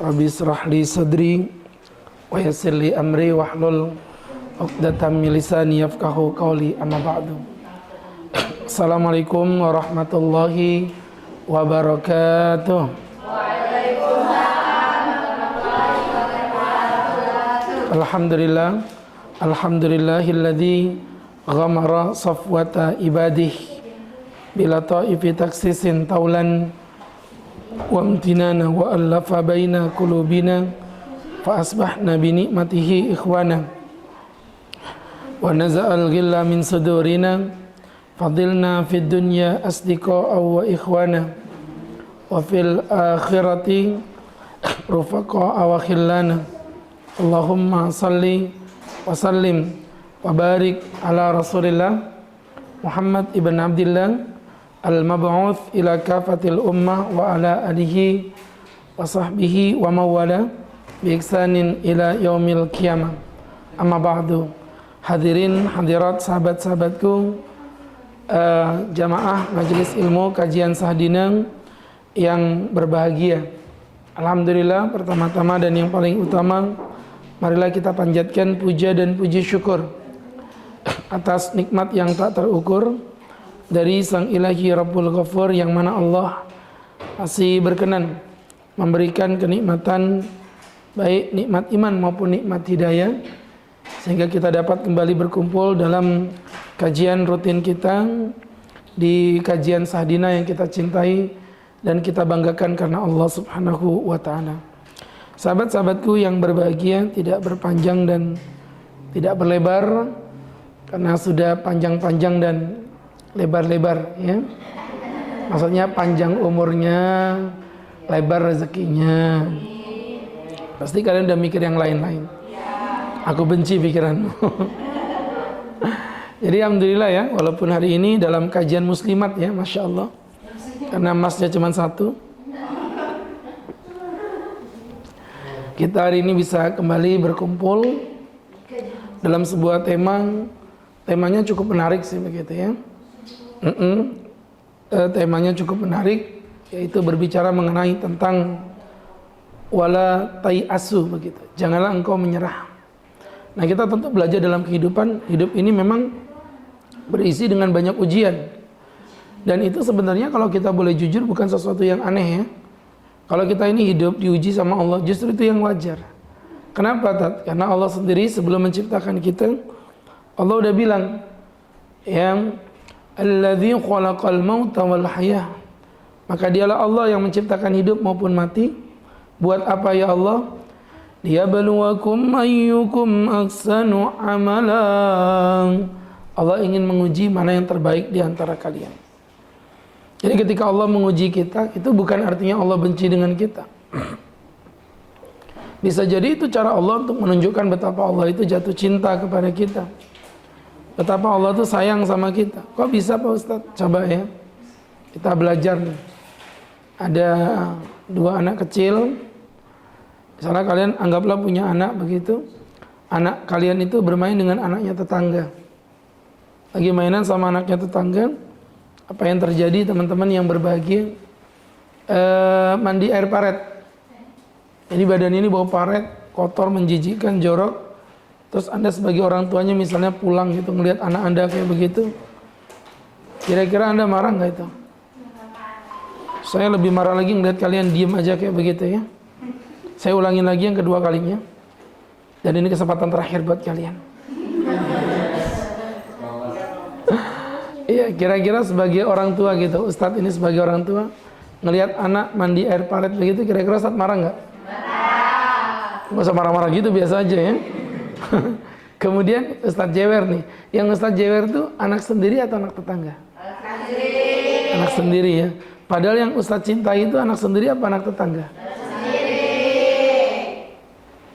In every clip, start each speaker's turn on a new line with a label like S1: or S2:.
S1: Rabbi israh li sadri wa yassir li amri wahlul 'uqdatam min lisani yafqahu qawli, amma ba'du. Assalamualaikum warahmatullahi wabarakatuh. Alhamdulillah, alhamdulillahilladzi ghamara safwata ibadih bila ta'ifi taksisin taulan wa amtinana wa allafa baina qulubina fa asbahna bi ni'matihi ikhwana wa naza'al ghilla min sudurina fadilna fid dunya asdiqa'a wa ikhwana wa fil akhirati rufaqa'a wa khillana. Allahumma salli wa sallim wa barik ala Rasulillah Muhammad ibn Abdillah al-mab'uts ila kafatil ummah wa ala alihi wa sahbihi wa mawala bi ihsanin ila yaumil qiyamah. Amma ba'du. Hadirin hadirat sahabat-sahabatku, jamaah majelis ilmu kajian Sahdina yang berbahagia. Alhamdulillah, pertama-tama dan yang paling utama, marilah kita panjatkan puja dan puji syukur atas nikmat yang tak terukur dari Sang Ilahi Rabbul Ghafur, yang mana Allah masih berkenan memberikan kenikmatan, baik nikmat iman maupun nikmat hidayah, sehingga kita dapat kembali berkumpul dalam kajian rutin kita di kajian Sahdina yang kita cintai dan kita banggakan karena Allah Subhanahu wa ta'ala. Sahabat-sahabatku yang berbahagia, tidak berpanjang dan tidak berlebar, karena sudah panjang-panjang dan lebar-lebar, ya. Maksudnya panjang umurnya, lebar rezekinya. Pasti kalian udah mikir yang lain-lain. Aku benci pikiranmu. Jadi alhamdulillah ya, walaupun hari ini dalam kajian muslimat ya, Masya Allah, karena masnya cuma satu, kita hari ini bisa kembali berkumpul dalam sebuah temanya cukup menarik sih begitu ya. Temanya cukup menarik, yaitu berbicara mengenai tentang wala tai'asu begitu. Janganlah engkau menyerah. Nah, kita tentu belajar dalam kehidupan, hidup ini memang berisi dengan banyak ujian. Dan itu sebenarnya kalau kita boleh jujur bukan sesuatu yang aneh ya. Kalau kita ini hidup diuji sama Allah, justru itu yang wajar. Kenapa, Tat? Karena Allah sendiri sebelum menciptakan kita, Allah udah bilang, yang alladzi khalaqal mauta wal hayah. Maka dialah Allah yang menciptakan hidup maupun mati. Buat apa ya Allah? Liyabluwakum ayyukum ahsanu amala. Allah ingin menguji mana yang terbaik di antara kalian. Jadi ketika Allah menguji kita, itu bukan artinya Allah benci dengan kita. Bisa jadi itu cara Allah untuk menunjukkan betapa Allah itu jatuh cinta kepada kita, betapa Allah itu sayang sama kita. Kok bisa Pak Ustadz? Coba ya, kita belajar nih. Ada dua anak kecil, misalnya kalian anggaplah punya anak begitu. Anak kalian itu bermain dengan anaknya tetangga. Lagi mainan sama anaknya tetangga. Apa yang terjadi teman-teman yang berbahagia? Mandi air paret. Jadi badan ini bau paret, kotor, menjijikkan, jorok. Terus Anda sebagai orang tuanya misalnya pulang gitu, ngelihat anak Anda kayak begitu, kira-kira Anda marah nggak itu? Saya lebih marah lagi ngelihat kalian diem aja kayak begitu ya. Saya ulangin lagi yang kedua kalinya. Dan ini kesempatan terakhir buat kalian. Iya, kira-kira sebagai orang tua gitu, Ustadz ini sebagai orang tua, ngelihat anak mandi air paret begitu, kira-kira Ustadz marah nggak? Marah. Nggak usah marah-marah gitu, biasa aja ya. Kemudian Ustadz jewer nih, yang Ustadz jewer tuh anak sendiri atau anak tetangga? Anak sendiri. Anak sendiri ya. Padahal yang Ustadz cintai itu anak sendiri apa anak tetangga? Anak sendiri.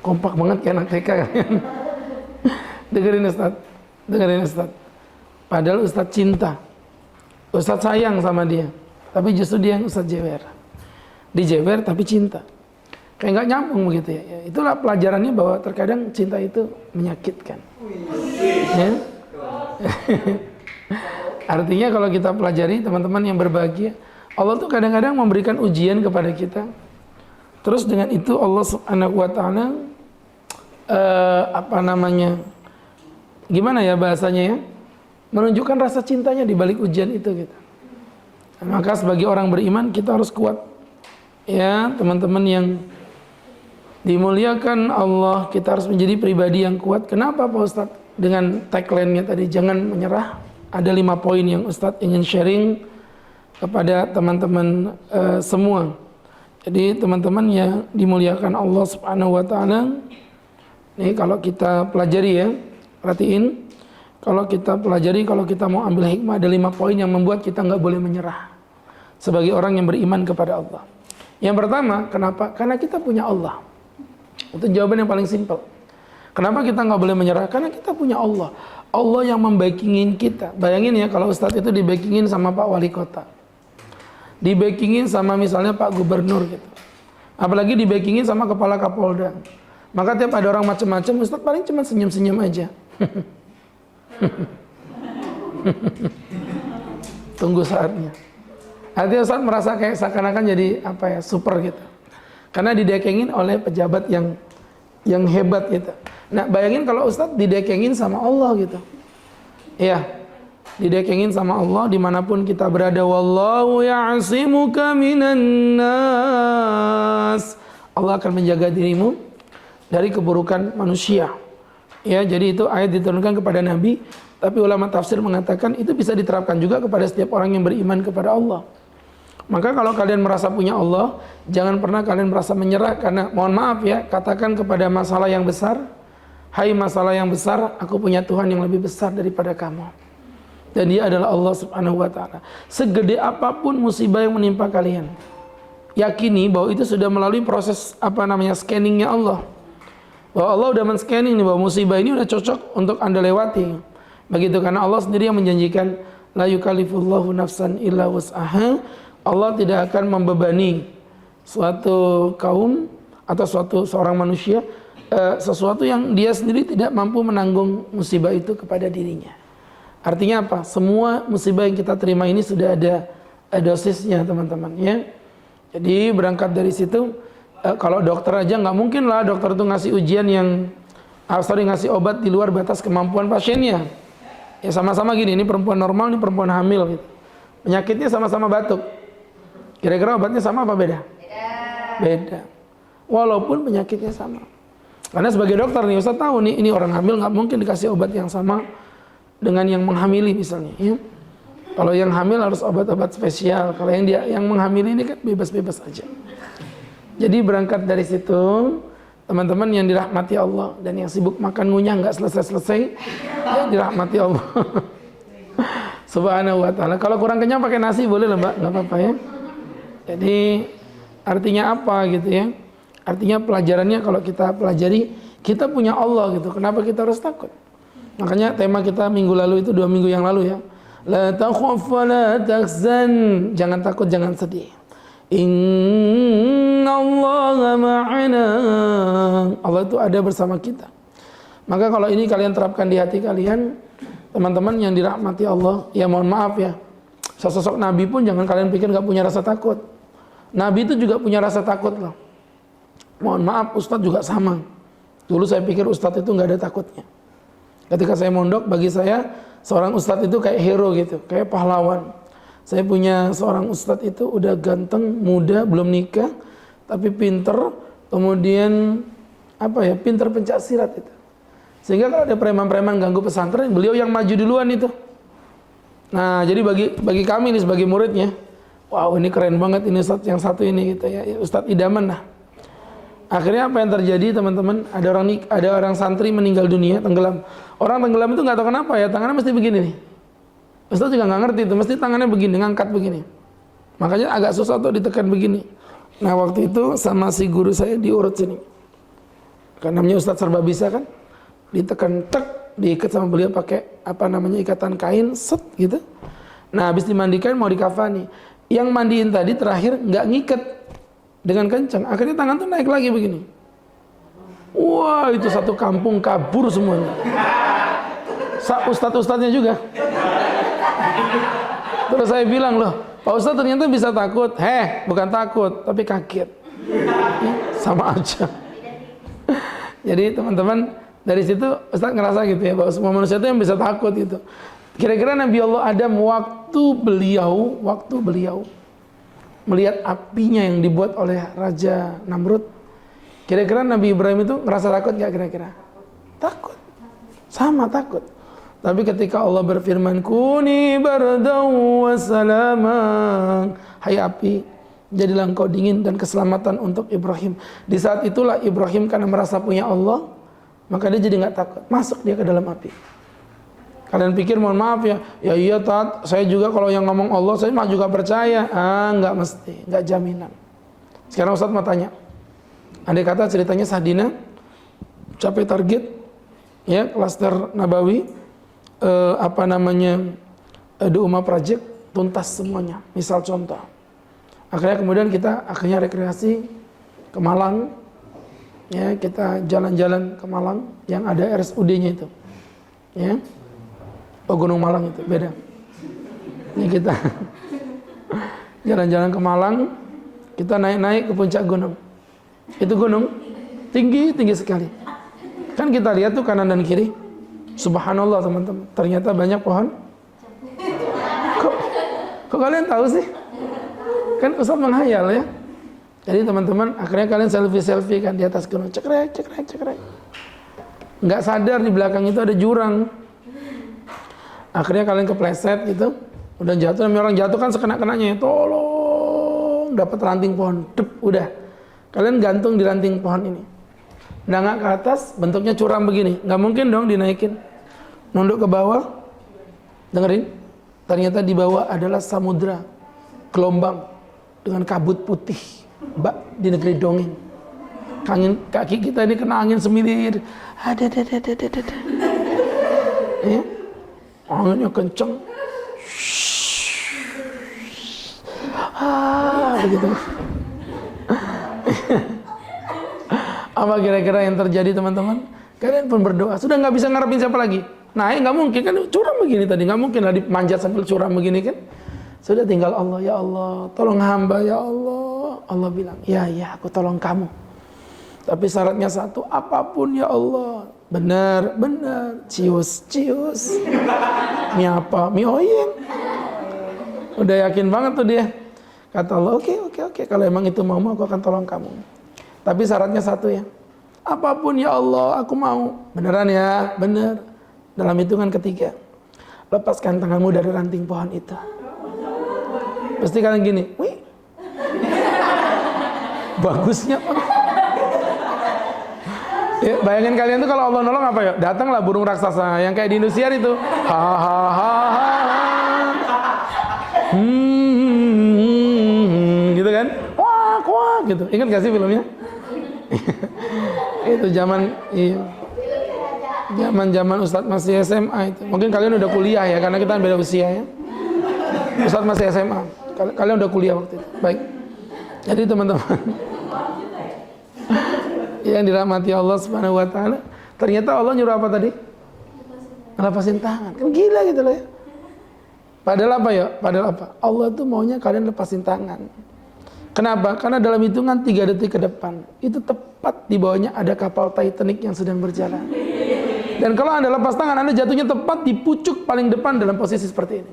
S1: Kompak banget kayak anak TK kalian. Dengerin Ustadz, dengerin Ustadz. Padahal Ustadz cinta, Ustadz sayang sama dia, tapi justru dia yang Ustadz jewer. Dijewer tapi cinta. Kayak nggak nyambung begitu ya. Itulah pelajarannya bahwa terkadang cinta itu menyakitkan. Ya? Artinya kalau kita pelajari teman-teman yang berbahagia, Allah tuh kadang-kadang memberikan ujian kepada kita Terus dengan itu Allah Subhanahu wa taala gimana ya bahasanya ya? Menunjukkan rasa cintanya di balik ujian itu gitu. Maka sebagai orang beriman kita harus kuat. Ya, teman-teman yang dimuliakan Allah, kita harus menjadi pribadi yang kuat. Kenapa Pak Ustadz? Dengan tagline-nya tadi, jangan menyerah. Ada 5 poin yang Ustadz ingin sharing kepada teman-teman semua. Jadi teman-teman yang dimuliakan Allah Subhanahu wa taala, ini kalau kita pelajari ya, perhatiin. Kalau kita pelajari, kalau kita mau ambil hikmah, ada 5 poin yang membuat kita nggak boleh menyerah sebagai orang yang beriman kepada Allah. Yang pertama, kenapa? Karena kita punya Allah. Itu jawaban yang paling simpel. Kenapa kita nggak boleh menyerah? Karena kita punya Allah. Allah yang membackingin kita. Bayangin ya kalau Ustadz itu dibackingin sama Pak Wali Kota, dibackingin sama misalnya Pak Gubernur gitu. Apalagi dibackingin sama Kepala Kapolda. Maka tiap ada orang macam-macam, Ustadz paling cuma senyum-senyum aja. Tunggu saatnya. Artinya Ustadz merasa kayak seakan-akan jadi super gitu. Karena didekengin oleh pejabat yang hebat gitu. Nah bayangin kalau Ustadz didekengin sama Allah gitu. Iya, didekengin sama Allah dimanapun kita berada. Wallahu ya'asimuka minan nas. Allah akan menjaga dirimu dari keburukan manusia. Ya, jadi itu ayat diturunkan kepada Nabi, tapi ulama tafsir mengatakan itu bisa diterapkan juga kepada setiap orang yang beriman kepada Allah. Maka kalau kalian merasa punya Allah, jangan pernah kalian merasa menyerah, karena mohon maaf ya, katakan kepada masalah yang besar, hai masalah yang besar, aku punya Tuhan yang lebih besar daripada kamu. Dan dia adalah Allah Subhanahu wa taala. Segede apapun musibah yang menimpa kalian, yakini bahwa itu sudah melalui proses scanningnya Allah. Bahwa Allah udah men-scanning nih, bahwa musibah ini udah cocok untuk Anda lewati. Begitu, karena Allah sendiri yang menjanjikan la yukallifullahu nafsan illa wus'aha. Allah tidak akan membebani suatu kaum atau seorang manusia sesuatu yang dia sendiri tidak mampu menanggung musibah itu kepada dirinya. Artinya apa? Semua musibah yang kita terima ini sudah ada dosisnya, teman-teman ya. Jadi berangkat dari situ, kalau dokter aja nggak mungkin lah dokter itu ngasih ujian ngasih obat di luar batas kemampuan pasiennya. Ya sama-sama gini, ini perempuan normal, ini perempuan hamil gitu. Penyakitnya sama-sama batuk. Kira-kira obatnya sama apa beda? Beda. Walaupun penyakitnya sama. Karena sebagai dokter nih, Ustaz tahu nih, ini orang hamil nggak mungkin dikasih obat yang sama dengan yang menghamili misalnya. Ya. Kalau yang hamil harus obat-obat spesial. Kalau yang menghamili ini kan bebas-bebas aja. Jadi berangkat dari situ, teman-teman yang dirahmati Allah dan yang sibuk makan ngunyah nggak selesai-selesai, ya dirahmati Allah. Subhanahu wa ta'ala. Kalau kurang kenyang pakai nasi boleh lah Mbak, nggak apa-apa ya. Jadi artinya apa gitu ya? Artinya pelajarannya kalau kita pelajari, kita punya Allah gitu. Kenapa kita harus takut? Makanya tema kita minggu lalu itu 2 minggu yang lalu ya. La takhaf wa la tahzan. Jangan takut, jangan sedih. Innallaha ma'ana. Allah itu ada bersama kita. Maka kalau ini kalian terapkan di hati kalian, teman-teman yang dirahmati Allah, ya mohon maaf ya, sosok Nabi pun jangan kalian pikir gak punya rasa takut. Nabi itu juga punya rasa takut loh. Mohon maaf, Ustadz juga sama. Dulu saya pikir Ustadz itu gak ada takutnya. Ketika saya mondok, bagi saya seorang Ustadz itu kayak hero gitu, kayak pahlawan. Saya punya seorang Ustadz itu udah ganteng, muda, belum nikah, tapi pinter, kemudian pinter pencak sirat itu. Sehingga kalau ada preman-preman ganggu pesantren, beliau yang maju duluan itu. Nah, jadi bagi kami nih sebagai muridnya, wow ini keren banget ini Ustadz yang satu ini gitu ya, Ustadz idaman lah. Akhirnya apa yang terjadi teman-teman? Ada orang santri meninggal dunia, tenggelam. Orang tenggelam itu nggak tahu kenapa ya, tangannya mesti begini nih. Ustaz juga nggak ngerti itu, mesti tangannya begini, ngangkat begini. Makanya agak susah tuh ditekan begini. Nah waktu itu sama si guru saya diurut sini. Karena namanya Ustaz serba bisa kan, ditekan tek, diikat sama beliau pakai ikatan kain, set gitu. Nah habis dimandikan mau dikafani. Yang mandiin tadi terakhir nggak ngikat dengan kencang, akhirnya tangan tuh naik lagi begini. Wah itu satu kampung kabur semuanya. Ustadz-ustadznya juga. Terus saya bilang loh, Pak Ustadz ternyata bisa takut. Bukan takut, tapi kaget. Sama aja. Jadi teman-teman, dari situ Ustaz ngerasa gitu ya, bahwa semua manusia itu yang bisa takut gitu. Kira-kira Nabi Allah Adam waktu beliau melihat apinya yang dibuat oleh Raja Namrud, kira-kira Nabi Ibrahim itu ngerasa takut gak kira-kira? Takut. Sama takut. Tapi ketika Allah berfirman, Kuni bardaw wa salaman, hai api, jadilah engkau dingin dan keselamatan untuk Ibrahim. Di saat itulah Ibrahim karena merasa punya Allah, maka dia jadi nggak takut, masuk dia ke dalam api. Kalian pikir, mohon maaf ya, ya iya Tat, saya juga kalau yang ngomong Allah, saya mah juga percaya. Nggak mesti, nggak jaminan. Sekarang Ustaz mau tanya, andai kata ceritanya Sahdina capai target, ya klaster Nabawi, Douma Project tuntas semuanya. Misal contoh, akhirnya kemudian kita rekreasi ke Malang, ya kita jalan-jalan ke Malang yang ada RSUD-nya itu, ya. Oh, Gunung Malang itu beda. Ini kita jalan-jalan ke Malang, kita naik-naik ke puncak gunung. Itu gunung tinggi sekali. Kan kita lihat tuh kanan dan kiri, subhanallah teman-teman, ternyata banyak pohon. Kok kalian tahu sih? Kan Ustaz menghayal ya. Jadi teman-teman, akhirnya kalian selfie kan di atas gunung, cekrek. Nggak sadar di belakang itu ada jurang. Akhirnya kalian kepleset gitu, udah jatuh, namanya orang jatuh kan sekena-kenanya, tolong, dapat ranting pohon, udah. Kalian gantung di ranting pohon ini. Nengak ke atas, bentuknya curam begini, nggak mungkin dong dinaikin. Nunduk ke bawah, dengerin, ternyata di bawah adalah samudra, gelombang dengan kabut putih, di negeri dongeng. Kaki kita ini kena angin semilir, ya. Anginnya kenceng, begitu. Apa kira-kira yang terjadi teman-teman? Kalian pun berdoa, sudah nggak bisa ngarepin siapa lagi. Naik nggak mungkin kan, curam begini tadi, nggak mungkin lah dimanjat sambil curam begini kan. Sudah tinggal Allah, ya Allah, tolong hamba ya Allah. Allah bilang, ya aku tolong kamu. Tapi syaratnya satu, apapun ya Allah. Benar, cius. Mie apa? Mie oyeng. Udah yakin banget tuh dia. Kata Allah, oke, kalau emang itu mau, aku akan tolong kamu. Tapi syaratnya satu ya. Apapun ya Allah, aku mau. Beneran ya? Bener. Dalam hitungan ketiga, lepaskan tanganmu dari ranting pohon itu. Pasti kalian gini, wih. Bagusnya apa? Ya, bayangin kalian tuh kalau Allah nolong apa ya? Datanglah burung raksasa yang kayak di Indosiar itu. Gitu kan? Wah, gitu. Ingat gak sih filmnya? Itu zaman Ustadz masih SMA itu. Mungkin kalian udah kuliah ya, karena kita beda usia ya. Ustadz masih SMA. Kalian udah kuliah waktu itu. Baik. Jadi teman-teman, yang dirahmati Allah Subhanahu wa taala, ternyata Allah nyuruh apa tadi? Lepasin tangan. Kan gila gitu loh ya. Padahal apa ya? Padahal apa? Allah tuh maunya kalian lepasin tangan. Kenapa? Karena dalam hitungan 3 detik ke depan, itu tepat di bawahnya ada kapal Titanic yang sedang berjalan. Dan kalau Anda lepas tangan, Anda jatuhnya tepat di pucuk paling depan dalam posisi seperti ini.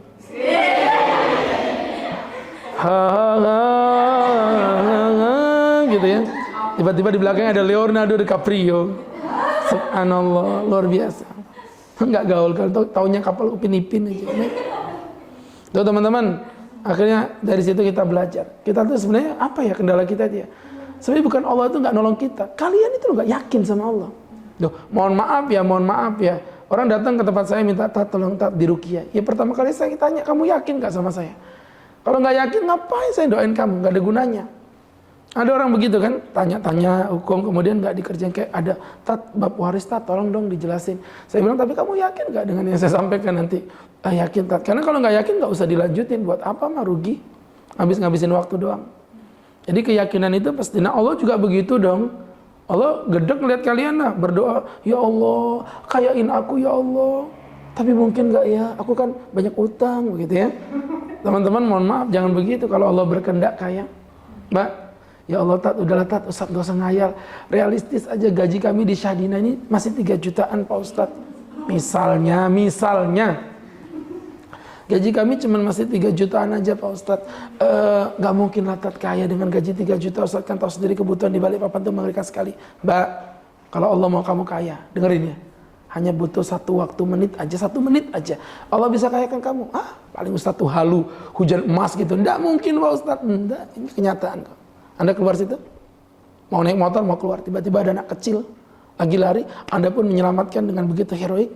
S1: Gitu ya. Tiba-tiba di belakangnya ada Leonardo DiCaprio. Subhanallah, luar biasa. Enggak gaul kan, taunya kapal Upin Ipin aja. Tuh teman-teman, akhirnya dari situ kita belajar. Kita tuh sebenarnya apa ya kendala kita dia? Sebenarnya bukan Allah itu nggak nolong kita. Kalian itu nggak yakin sama Allah. Duh, mohon maaf ya. Orang datang ke tempat saya minta tolong diruqyah. Ya pertama kali saya tanya, kamu yakin nggak sama saya? Kalau nggak yakin, ngapain saya doain kamu? Nggak ada gunanya. Ada orang begitu kan, tanya-tanya hukum, kemudian nggak dikerjain, kayak ada, Bab Waris, tolong dong dijelasin. Saya bilang, tapi kamu yakin nggak dengan yang saya sampaikan nanti? Yakin, karena kalau nggak yakin nggak usah dilanjutin, buat apa mah rugi, ngabisin waktu doang. Jadi keyakinan itu pasti. Nah Allah juga begitu dong. Allah gedek ngeliat kalian lah, berdoa, ya Allah, kayain aku ya Allah. Tapi mungkin nggak ya, aku kan banyak utang, begitu ya. Teman-teman mohon maaf, jangan begitu kalau Allah berkehendak kaya. Mbak, Ya Allah Tat, udahlah Tat, Ustadz gak usah ngayal. Realistis aja, gaji kami di Syahidina ini masih 3 jutaan Pak Ustadz. Misalnya. Gaji kami cuma masih 3 jutaan aja Pak Ustadz. Gak mungkin lah Tat kaya dengan gaji 3 juta. Ustadz kan tahu sendiri kebutuhan di Balikpapan itu mengerikan sekali. Mbak, kalau Allah mau kamu kaya, dengerin ya. Hanya butuh 1 waktu menit aja, 1 menit aja. Allah bisa kayakan kamu. Paling Ustadz tuh halu, hujan emas gitu. Nggak mungkin Pak Ustadz. Nggak, ini kenyataan kok. Anda keluar situ, mau naik motor, mau keluar. Tiba-tiba ada anak kecil, lagi lari. Anda pun menyelamatkan dengan begitu heroik.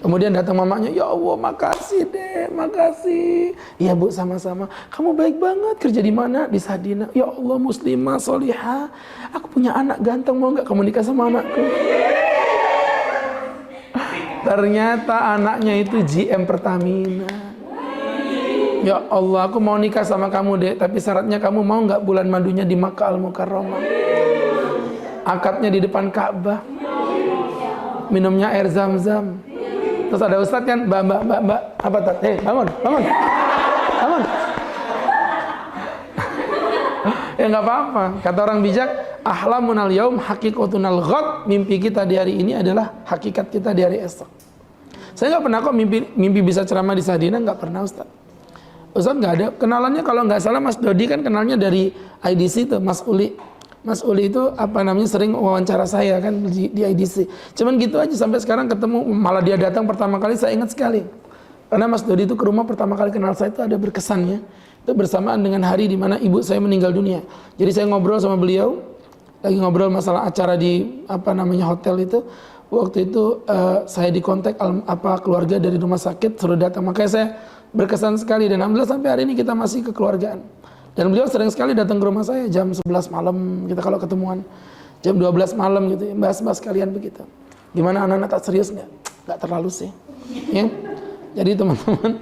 S1: Kemudian datang mamanya, ya Allah makasih deh, makasih. Iya Bu, sama-sama. Kamu baik banget, kerja di mana? Di Sadina. Ya Allah muslimah, solihah. Aku punya anak ganteng, mau nggak kamu nikah sama anakku? Ternyata anaknya itu GM Pertamina. Ya Allah, aku mau nikah sama kamu deh, tapi syaratnya kamu mau nggak bulan madunya di Makkah Al-Mukarramah, akadnya di depan Ka'bah, minumnya air Zam-Zam. Terus ada ustadz kan, mbak, apa Tat? Hei, bangun. Ya nggak apa-apa. Kata orang bijak, ahlamunal yaum hakikatunal ghad. Mimpi kita di hari ini adalah hakikat kita di hari esok. Saya nggak pernah kok mimpi bisa ceramah di Sadina, nggak pernah Ustadz. Ustadz nggak ada. Kenalannya kalau nggak salah Mas Dodi kan kenalnya dari IDC tuh, Mas Uli. Mas Uli itu sering wawancara saya kan di IDC. Cuman gitu aja sampai sekarang ketemu, malah dia datang pertama kali saya ingat sekali. Karena Mas Dodi itu ke rumah pertama kali kenal saya itu ada berkesannya. Itu bersamaan dengan hari di mana ibu saya meninggal dunia. Jadi saya ngobrol sama beliau, lagi ngobrol masalah acara di hotel itu. Waktu itu saya dikontak keluarga dari rumah sakit suruh datang. Makanya saya berkesan sekali dan alhamdulillah sampai hari ini kita masih kekeluargaan. Dan beliau sering sekali datang ke rumah saya jam 11 malam kita kalau ketemuan. Jam 12 malam gitu ya, bahas-bahas kalian begitu. Gimana anak-anak tak serius nggak? Nggak terlalu sih. Ya. Jadi teman-teman,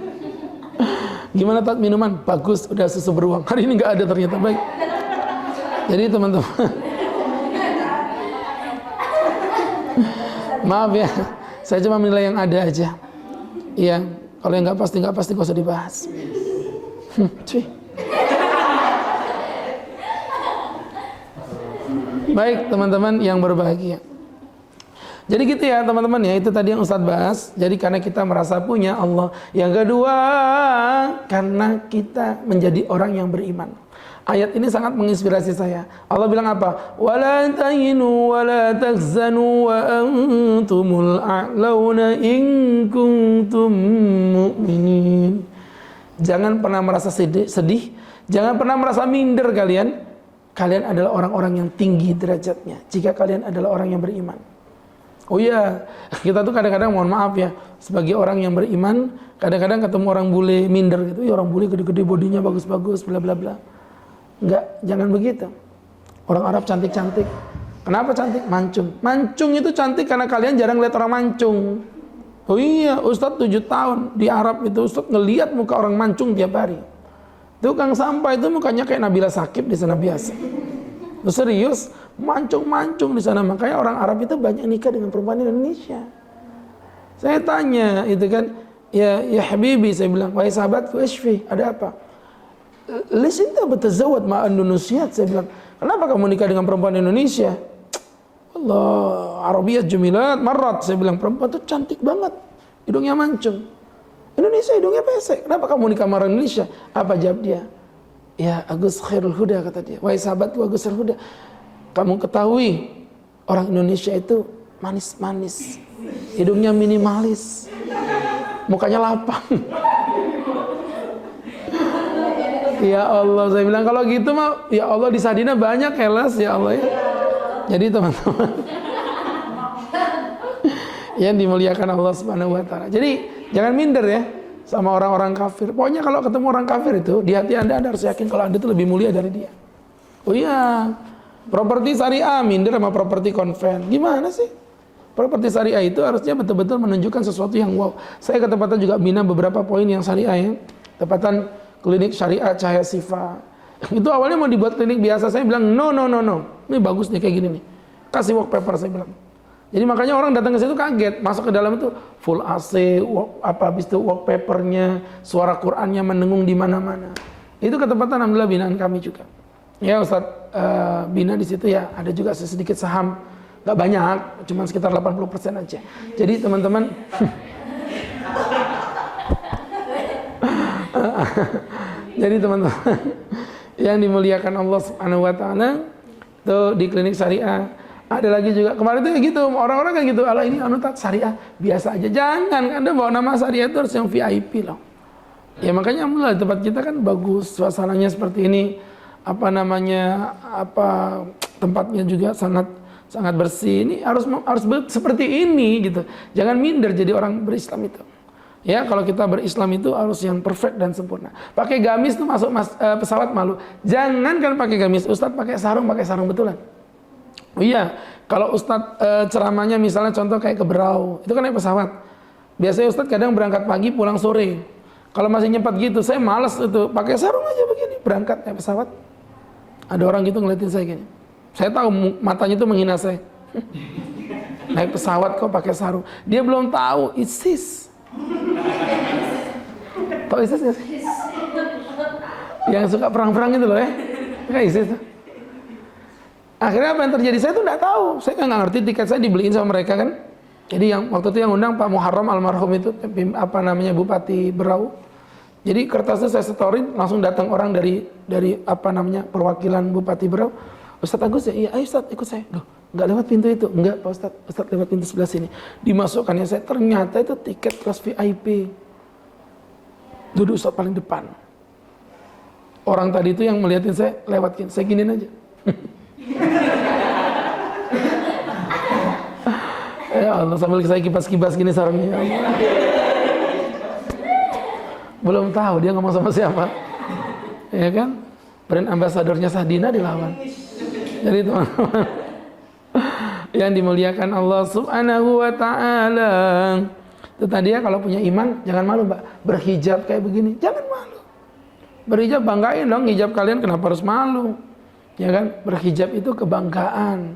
S1: gimana Tat minuman? Bagus, udah susu beruang. Hari ini nggak ada ternyata, baik. Jadi teman-teman, maaf ya, saya cuma menilai yang ada aja. Iya, kalau yang nggak pasti gak usah dibahas. Cuy. Baik teman-teman yang berbahagia. Jadi gitu ya teman-teman ya, itu tadi yang Ustadz bahas. Jadi karena kita merasa punya Allah. Yang kedua, karena kita menjadi orang yang beriman. Ayat ini sangat menginspirasi saya. Allah bilang apa? Wala tahinu wala tahzanu wa antumul a'launa in kuntum mu'minin. Jangan pernah merasa sedih, jangan pernah merasa minder kalian. Kalian adalah orang-orang yang tinggi derajatnya jika kalian adalah orang yang beriman. Oh iya, kita tuh kadang-kadang mohon maaf ya, sebagai orang yang beriman, kadang-kadang ketemu orang bule minder gitu. Ya orang bule gede-gede bodinya bagus-bagus bla bla bla. Enggak, jangan begitu. Orang Arab cantik-cantik. Kenapa cantik? Mancung. Mancung itu cantik karena kalian jarang lihat orang mancung. Oh iya, Ustadz 7 tahun di Arab itu Ustadz ngelihat muka orang mancung tiap hari. Tukang sampah itu mukanya kayak Nabila Shakib di sana biasa. Serius, mancung-mancung di sana. Makanya orang Arab itu banyak nikah dengan perempuan Indonesia. Saya tanya itu kan, ya Habibi, saya bilang, wahai sahabatku, Ishfi, ada apa? Lisinta bertazawad ma'an Indonesia. Saya bilang, kenapa kamu nikah dengan perempuan Indonesia? Allah, Arabiyat jumilat marrat. Saya bilang, perempuan itu cantik banget, hidungnya mancung. Indonesia hidungnya pesek. Kenapa kamu nikah sama orang Indonesia? Apa jawab dia? Ya Agus Khairul Huda, kata dia. Wahai sahabatku Agus Khairul Huda, kamu ketahui orang Indonesia itu manis-manis, hidungnya minimalis, mukanya lapang. Ya Allah, saya bilang kalau gitu mah ya Allah di Sadina banyak kelas ya Allah ya. Jadi teman-teman yang dimuliakan Allah Subhanahu wa taala. Jadi jangan minder ya sama orang-orang kafir. Pokoknya kalau ketemu orang kafir itu di hati Anda harus yakin kalau Anda itu lebih mulia dari dia. Oh iya, properti syariah minder sama properti konven. Gimana sih? Properti syariah itu harusnya betul-betul menunjukkan sesuatu yang wow. Saya ke tempatan juga bina beberapa poin yang syariah ya. Tempatan klinik syariah Cahaya Sifa. Itu awalnya mau dibuat klinik biasa. Saya bilang no. Ini bagus nih kayak gini nih. Kasih work paper, saya bilang. Jadi makanya orang datang ke situ kaget, masuk ke dalam itu full AC, habis itu wallpapernya, suara Qur'annya mendengung di mana-mana. Itu ketempatan alhamdulillah binaan kami juga. Ya Ustadz Bina di situ ya ada juga sedikit saham, nggak banyak, cuma sekitar 80% aja. Jadi teman-teman, jadi teman-teman yang dimuliakan Allah Subhanahu Wa Taala, tuh di klinik syariah ada lagi juga kemarin tuh gitu, orang-orang kan gitu, ala ini anutat syariah biasa aja, jangan Anda bawa nama syariah itu harus yang VIP loh. Ya makanya alhamdulillah tempat kita kan bagus, suasananya seperti ini. Apa namanya, tempatnya juga sangat bersih. Ini harus seperti ini gitu. Jangan minder jadi orang berislam itu. Ya kalau kita berislam itu harus yang perfect dan sempurna. Pakai gamis tuh masuk pesawat malu. Jangan kan pakai gamis, Ustadz pakai sarung betulan. Oh iya, kalau Ustadz ceramahnya misalnya contoh kayak ke Berau, itu kan naik pesawat. Biasanya Ustadz kadang berangkat pagi pulang sore. Kalau masih nyempat gitu, saya malas itu pakai sarung aja begini berangkat naik pesawat. Ada orang gitu ngeliatin saya gini. Saya tahu matanya itu menghina saya. Naik pesawat kok pakai sarung. Dia belum tahu ISIS. Tahu ISIS nggak sih? Yang suka perang-perang itu loh ya. Kayak ISIS. Akhirnya apa yang terjadi? Saya tuh nggak tahu. Saya nggak ngerti, tiket saya dibeliin sama mereka kan. Jadi yang waktu itu yang undang Pak Muharram almarhum itu, Bupati Berau. Jadi kertasnya saya setorin, langsung datang orang dari perwakilan Bupati Berau. Ustadz Agus ya? Iya, ayo Ustadz ikut saya. Loh, nggak lewat pintu itu? Enggak Pak Ustadz, Ustadz lewat pintu sebelah sini. Dimasukkannya saya, ternyata itu tiket kelas VIP. Duduk Ustadz paling depan. Orang tadi itu yang melihatin saya, lewatin, saya giniin aja. Ya Allah, sambil saya kipas-kipas gini sarungnya. Ya Allah. Belum tahu dia ngomong sama siapa, ya kan? Brand ambasadornya Sahdina dilawan. Jadi teman-teman yang dimuliakan Allah Subhanahu Wa Taala, itu tadi ya kalau punya iman jangan malu mbak, berhijab kayak begini jangan malu. Berhijab banggain dong hijab kalian, kenapa harus malu? Ya kan? Berhijab itu kebanggaan.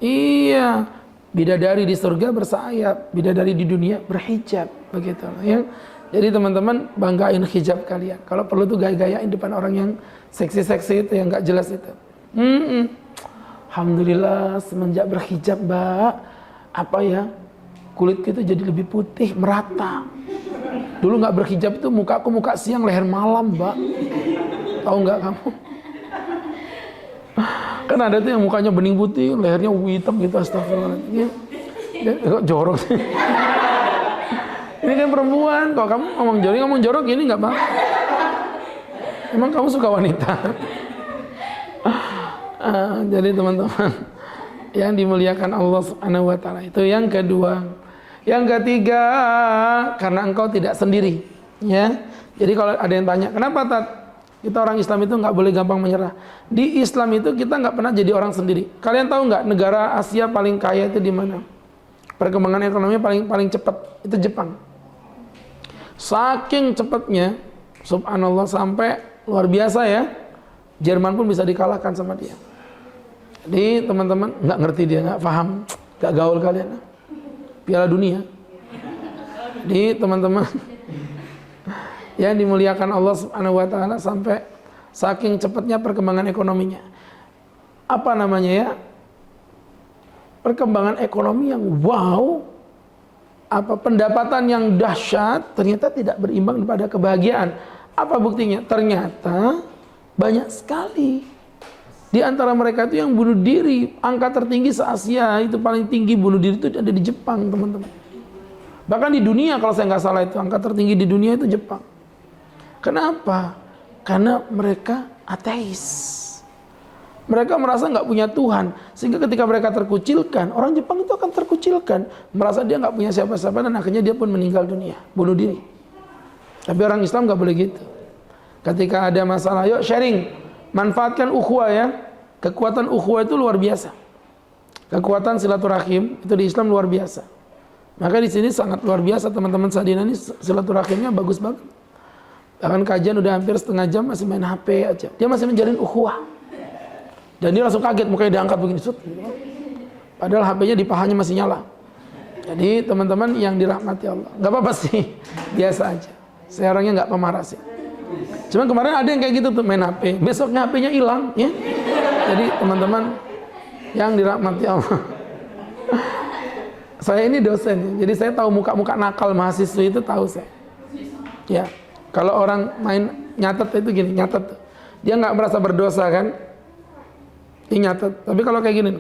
S1: Iya, bidadari di surga bersayap, bidadari di dunia berhijab, begitu ya. Jadi teman-teman banggain hijab kalian. Kalau perlu tuh gaya-gayain depan orang yang seksi-seksi itu, yang nggak jelas itu. Alhamdulillah semenjak berhijab mbak, kulit kita jadi lebih putih, merata. Dulu nggak berhijab itu mukaku muka siang, leher malam mbak. Tahu nggak kamu? Kan ada tuh yang mukanya bening putih, lehernya hitam gitu, astagfirullahaladzim. Kok jorok sih? Ini kan perempuan, kalau kamu ngomong jorok ini nggak apa? Emang kamu suka wanita? Jadi teman-teman yang dimuliakan Allah Subhanahu Wa Taala, itu yang kedua. Yang ketiga, karena engkau tidak sendiri, ya. Jadi kalau ada yang tanya, kenapa Tat? Kita orang Islam itu nggak boleh gampang menyerah. Di Islam itu kita nggak pernah jadi orang sendiri. Kalian tahu nggak negara Asia paling kaya itu di mana? Perkembangan ekonominya paling cepat itu Jepang. Saking cepatnya, subhanallah, sampai luar biasa ya. Jerman pun bisa dikalahkan sama dia. Jadi teman-teman nggak ngerti dia, nggak paham, nggak gaul kalian. Piala dunia. Jadi teman-teman yang dimuliakan Allah Subhanahu Wa Taala, sampai saking cepatnya perkembangan ekonominya. Apa namanya ya? Perkembangan ekonomi yang wow. Pendapatan yang dahsyat ternyata tidak berimbang pada kebahagiaan. Apa buktinya? Ternyata banyak sekali di antara mereka itu yang bunuh diri. Angka tertinggi se-Asia itu, paling tinggi bunuh diri itu ada di Jepang, teman-teman. Bahkan di dunia kalau saya nggak salah itu angka tertinggi di dunia itu Jepang. Kenapa? Karena mereka ateis. Mereka merasa nggak punya Tuhan, sehingga ketika mereka terkucilkan, orang Jepang itu akan terkucilkan, merasa dia nggak punya siapa-siapa, dan akhirnya dia pun meninggal dunia, bunuh diri. Tapi orang Islam nggak boleh gitu. Ketika ada masalah, yuk sharing, manfaatkan ukhuwah ya. Kekuatan ukhuwah itu luar biasa. Kekuatan silaturahim itu di Islam luar biasa. Maka di sini sangat luar biasa teman-teman Sahdina ini, silaturahimnya bagus banget. Bahkan kajian udah hampir setengah jam masih main HP aja. Dia masih menjalin ukhuwah. Dan dia langsung kaget, mukanya diangkat begini, padahal HP-nya di pahanya masih nyala. Jadi teman-teman yang dirahmati Allah, nggak apa-apa sih, biasa aja. Saya orangnya nggak pemarah sih. Cuma kemarin ada yang kayak gitu tuh, main HP, besoknya HP-nya hilang ya. Jadi teman-teman yang dirahmati Allah, saya ini dosen, jadi saya tahu muka-muka nakal mahasiswa itu, tahu saya. Ya, kalau orang main nyatet itu gini, nyatet, dia nggak merasa berdosa kan, dia nyatet. Tapi kalau kayak gini,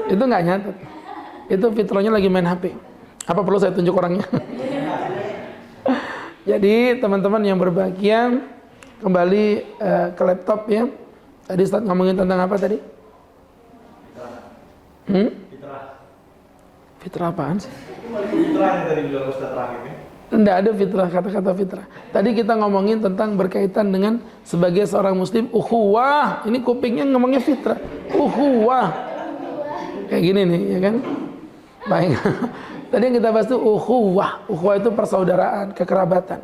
S1: itu nggak nyatet, itu fitrahnya lagi main HP. Apa perlu saya tunjuk orangnya? Jadi teman-teman yang berbahagia, kembali ke laptop ya. Tadi Ustaz ngomongin tentang apa tadi? Fitrah apaan sih?
S2: Fitrah yang tadi bilang Ustaz terakhir ya?
S1: Tidak ada fitrah, kata-kata fitrah. Tadi kita ngomongin tentang berkaitan dengan sebagai seorang muslim, ukhuwah. Ini kupingnya ngomongnya fitrah, ukhuwah. Kayak gini nih, ya kan? Baik. Tadi yang kita bahas itu ukhuwah. Ukhuwah itu persaudaraan, kekerabatan.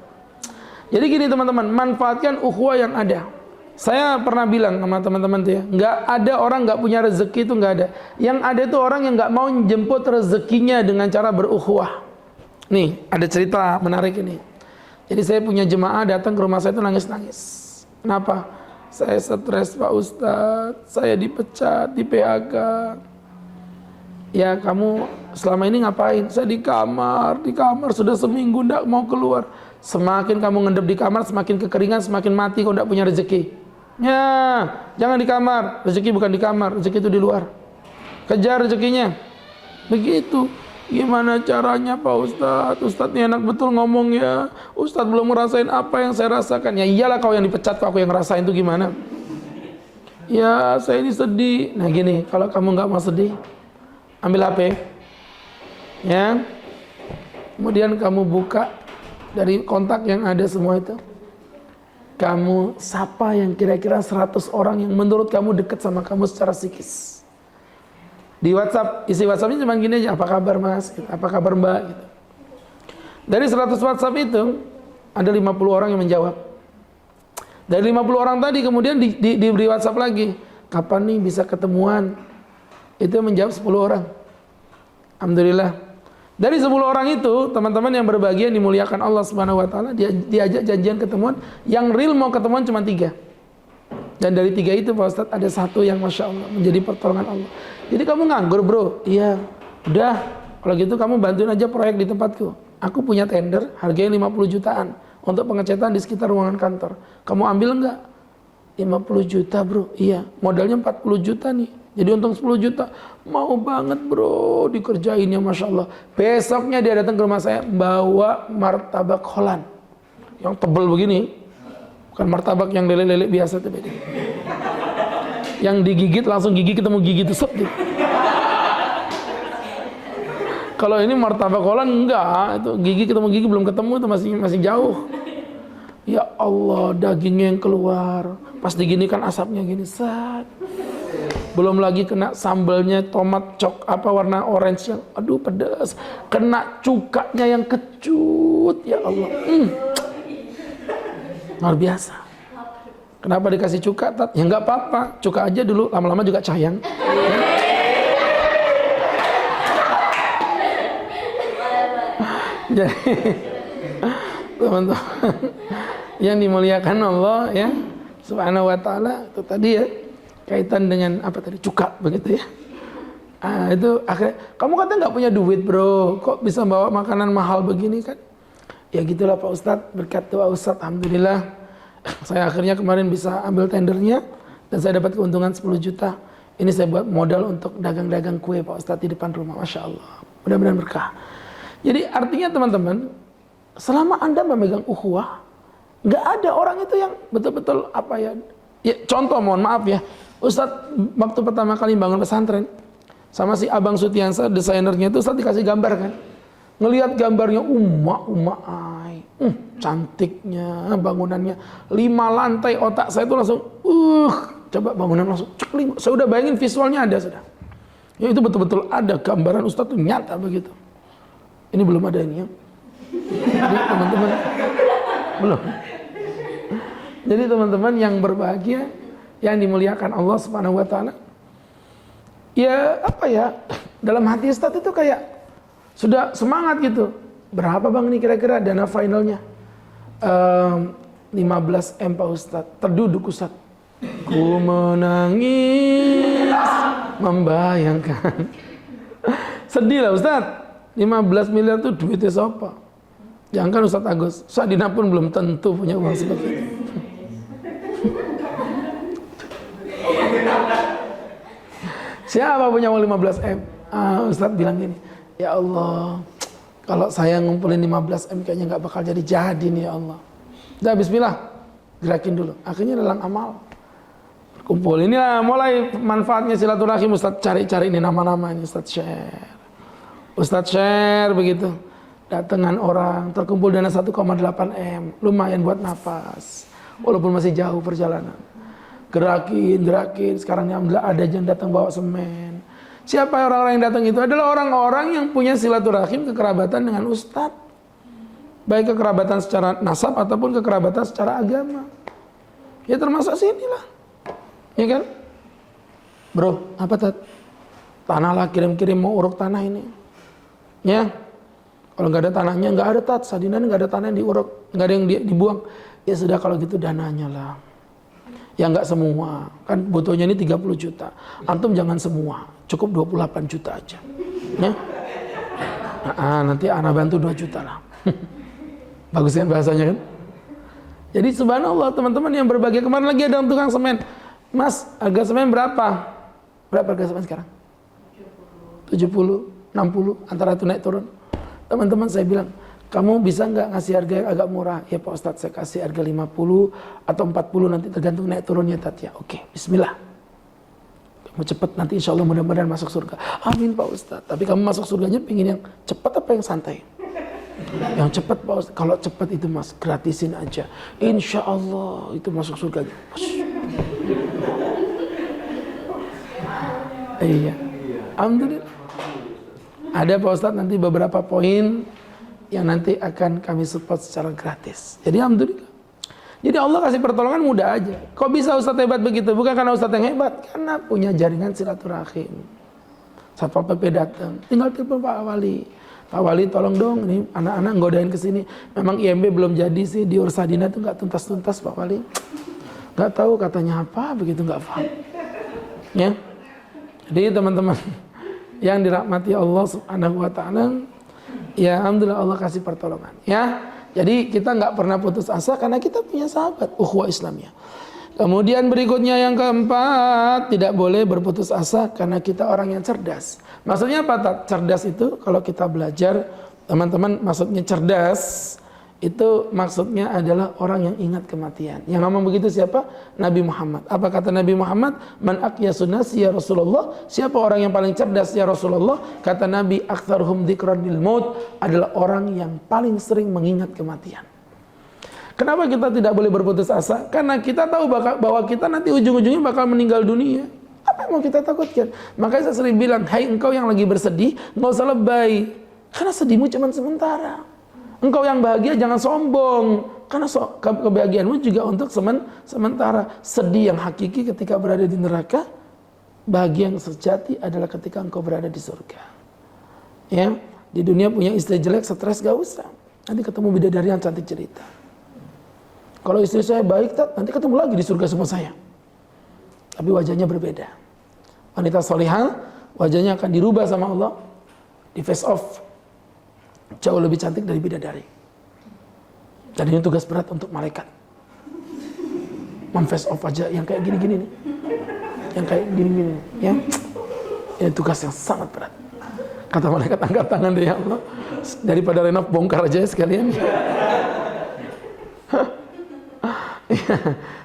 S1: Jadi gini teman-teman, manfaatkan ukhuwah yang ada. Saya pernah bilang sama teman-teman tuh ya, nggak ada orang nggak punya rezeki, itu nggak ada. Yang ada itu orang yang nggak mau jemput rezekinya dengan cara berukhuwah. Nih, ada cerita menarik ini. Jadi saya punya jemaah datang ke rumah saya itu nangis-nangis. Kenapa? Saya stres Pak Ustadz, saya dipecat, di PHK. Ya kamu selama ini ngapain? Saya di kamar sudah seminggu nggak mau keluar. Semakin kamu ngendep di kamar, semakin kekeringan, semakin mati kau nggak punya rezeki. Ya, jangan di kamar, rezeki bukan di kamar, rezeki itu di luar. Kejar rezekinya. Begitu. Gimana caranya Pak Ustadz? Ustadz ini enak betul ngomong ya. Ustadz belum ngerasain apa yang saya rasakan. Ya iyalah kau yang dipecat, aku yang ngerasain itu gimana? Ya saya ini sedih. Nah gini, kalau kamu nggak mau sedih, ambil HP, ya. Kemudian kamu buka dari kontak yang ada semua itu. Kamu sapa yang kira-kira 100 orang yang menurut kamu dekat sama kamu secara psikis. Di WhatsApp, isi WhatsAppnya cuma gini aja, apa kabar Mas? Apa kabar Mbak? Gitu. Dari 100 WhatsApp itu, ada 50 orang yang menjawab. Dari 50 orang tadi kemudian diberi WhatsApp lagi. Kapan nih bisa ketemuan? Itu yang menjawab 10 orang. Alhamdulillah. Dari 10 orang itu, teman-teman yang berbahagia dimuliakan Allah Subhanahu wa taala, diajak janjian ketemuan, yang real mau ketemuan cuma 3. Dan dari 3 itu Pak Ustadz ada 1 yang Masya Allah menjadi pertolongan Allah. Jadi kamu nganggur bro? Iya. Udah, kalau gitu kamu bantuin aja proyek di tempatku. Aku punya tender, harganya 50 jutaan untuk pengecatan di sekitar ruangan kantor. Kamu ambil enggak? 50 juta bro? Iya. Modalnya 40 juta nih. Jadi untung 10 juta. Mau banget bro dikerjainnya Masya Allah. Besoknya dia datang ke rumah saya bawa martabak Holland yang tebel begini. Bukan martabak yang lele-lele biasa tuh beda. Yang digigit langsung gigi ketemu gigi itu set gitu. Kalau ini martabak Holland enggak, itu gigi ketemu gigi belum ketemu, itu masih jauh. Ya Allah, dagingnya yang keluar. Pas diginikan asapnya gini set. Belum lagi kena sambalnya tomat warna orange yang aduh pedas, kena cukanya yang kecut, ya Allah. Luar biasa. Kenapa dikasih cuka, Tat? Ya nggak apa-apa, cuka aja dulu, lama-lama juga cayang. Jadi teman-teman yang dimuliakan Allah ya Subhanahu wa taala, itu tadi ya kaitan dengan apa tadi, cuka begitu ya. Itu akhirnya kamu katanya nggak punya duit bro, kok bisa bawa makanan mahal begini kan? Ya gitulah Pak Ustadz, berkat doa Ustadz alhamdulillah saya akhirnya kemarin bisa ambil tendernya dan saya dapat keuntungan 10 juta. Ini saya buat modal untuk dagang-dagang kue Pak Ustadz di depan rumah. Masya Allah, mudah-mudahan berkah. Jadi artinya teman-teman, selama Anda memegang ukhuwah, nggak ada orang itu yang betul-betul apa ya, contoh mohon maaf ya, Ustadz waktu pertama kali bangun pesantren sama si Abang Sutiansa desainernya itu, Ustadz dikasih gambar kan, ngelihat gambarnya cantiknya bangunannya 5 lantai, otak saya itu langsung coba bangunan langsung cek 5, saya udah bayangin visualnya ada sudah ya, itu betul-betul ada gambaran Ustadz tuh nyata begitu. Ini belum ada ini ya. Jadi teman-teman belum. Jadi teman-teman yang berbahagia, yang dimuliakan Allah Subhanahu wa taala. Ya apa ya? Dalam hati Ustadz itu kayak sudah semangat gitu. Berapa bang ini kira-kira dana finalnya? 15 M Pak Ustadz. Terduduk Ustadz. Ku menangis membayangkan. Sedih lah Ustadz. 15 miliar itu duitnya siapa? Jangan kan Ustadz Agus. Sadina pun belum tentu punya uang seperti itu. Siapa punya uang 15 M? Ustadz bilang gini, ya Allah, kalau saya ngumpulin 15 M kayaknya nggak bakal jadi nih ya Allah. Udah bismillah, gerakin dulu. Akhirnya dalam amal. Kumpul inilah mulai manfaatnya silaturahim. Ustadz cari-cari ini nama-nama ini, Ustadz share begitu. Datangan orang, terkumpul dana 1,8 M, lumayan buat nafas, walaupun masih jauh perjalanan. Gerakin, sekarang alhamdulillah ada yang datang bawa semen. Siapa orang-orang yang datang itu? Adalah orang-orang yang punya silaturahim, kekerabatan dengan Ustadz. Baik kekerabatan secara nasab ataupun kekerabatan secara agama. Ya termasuk sinilah. Ya kan? Bro, apa tanah lah, kirim-kirim mau uruk tanah ini. Ya. Kalau nggak ada tanahnya, nggak ada Sadina nggak ada tanah yang diuruk, nggak ada yang dibuang. Ya sudah kalau gitu dananya lah. Ya nggak semua, kan butuhnya ini 30 juta. Antum jangan semua, cukup 28 juta aja. Ya. Nanti anak bantu 2 juta lah. Bagus kan bahasanya kan? Jadi subhanallah teman-teman yang berbahagia. Kemarin lagi ada tukang semen. Mas, harga semen berapa? Berapa harga semen sekarang? 70, 60, antara itu naik turun. Teman-teman saya bilang, kamu bisa nggak ngasih harga yang agak murah? Ya Pak Ustadz, saya kasih harga 50 atau 40 nanti tergantung naik turunnya Tat ya. Oke, bismillah. Kamu cepet nanti insya Allah mudah-mudahan masuk surga. Amin Pak Ustadz. Tapi kamu masuk surganya pengen yang cepat apa yang santai? Yang cepat Pak Ustadz. Kalau cepat itu mas, gratisin aja. Insya Allah itu masuk surganya. Iya. Alhamdulillah. Ada Pak Ustadz nanti beberapa poin yang nanti akan kami support secara gratis. Jadi alhamdulillah. Jadi Allah kasih pertolongan mudah aja. Kok bisa Ustadz hebat begitu? Bukan karena Ustadz yang hebat, karena punya jaringan silaturahim. Satpol PP datang, tinggal telepon Pak Wali. Pak Wali tolong dong, ini anak-anak godain ke sini. Memang IMB belum jadi sih, di Ursadina itu nggak tuntas-tuntas Pak Wali. Nggak tahu katanya apa, begitu nggak paham. Ya. Jadi teman-teman yang dirahmati Allah Subhanahu wa taala, ya alhamdulillah Allah kasih pertolongan, ya. Jadi kita nggak pernah putus asa karena kita punya sahabat ukhuwah Islamiyah. Kemudian berikutnya yang keempat, tidak boleh berputus asa karena kita orang yang cerdas. Maksudnya apa? Cerdas itu kalau kita belajar, teman-teman, maksudnya cerdas itu maksudnya adalah orang yang ingat kematian. Yang ngomong begitu siapa? Nabi Muhammad. Apa kata Nabi Muhammad? Man aqyasun nasi ya Rasulullah. Siapa orang yang paling cerdas ya Rasulullah? Kata Nabi, aktsaruhum dzikran lil maut, adalah orang yang paling sering mengingat kematian. Kenapa kita tidak boleh berputus asa? Karena kita tahu bahwa kita nanti ujung-ujungnya bakal meninggal dunia. Apa yang mau kita takutkan? Makanya saya sering bilang, hai engkau yang lagi bersedih, nggak usah lebay. Karena sedihmu cuma sementara. Engkau yang bahagia jangan sombong, karena kebahagiaanmu juga untuk sementara. Sedih yang hakiki ketika berada di neraka, bahagia yang sejati adalah ketika engkau berada di surga. Ya, di dunia punya istri jelek, stres gak usah. Nanti ketemu bidadari yang cantik cerita. Kalau istri saya baik, nanti ketemu lagi di surga sama saya. Tapi wajahnya berbeda. Wanita solihah, wajahnya akan dirubah sama Allah, di face off. Jauh lebih cantik dari bidadari. Dan ini tugas berat untuk malaikat. Face off aja yang kayak gini-gini nih. Yang kayak gini-gini ya. Ini tugas yang sangat berat. Kata malaikat, angkat tangan deh ya Allah. Daripada renov bongkar aja sekalian.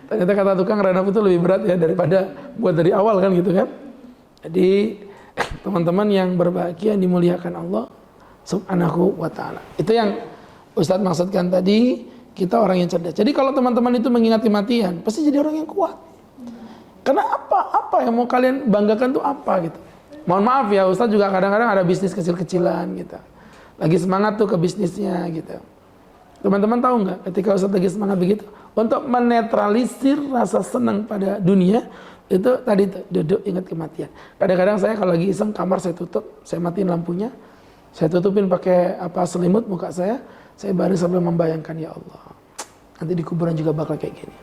S1: Ternyata kata tukang renov itu lebih berat ya daripada buat dari awal kan gitu kan. Jadi teman-teman yang berbahagia dimuliakan Allah Subhanahu wa ta'ala. Itu yang Ustadz maksudkan tadi, kita orang yang cerdas. Jadi kalau teman-teman itu mengingat kematian, pasti jadi orang yang kuat. Karena apa yang mau kalian banggakan tuh apa gitu. Mohon maaf ya, Ustadz juga kadang-kadang ada bisnis kecil-kecilan gitu. Lagi semangat tuh ke bisnisnya gitu. Teman-teman tahu nggak ketika Ustadz lagi semangat begitu, untuk menetralisir rasa senang pada dunia, itu tadi tuh, duduk ingat kematian. Kadang-kadang saya kalau lagi iseng, kamar saya tutup, saya matiin lampunya, Saya tutupin pakai selimut muka saya baring sambil membayangkan, ya Allah, nanti di kuburan juga bakal kayak gini.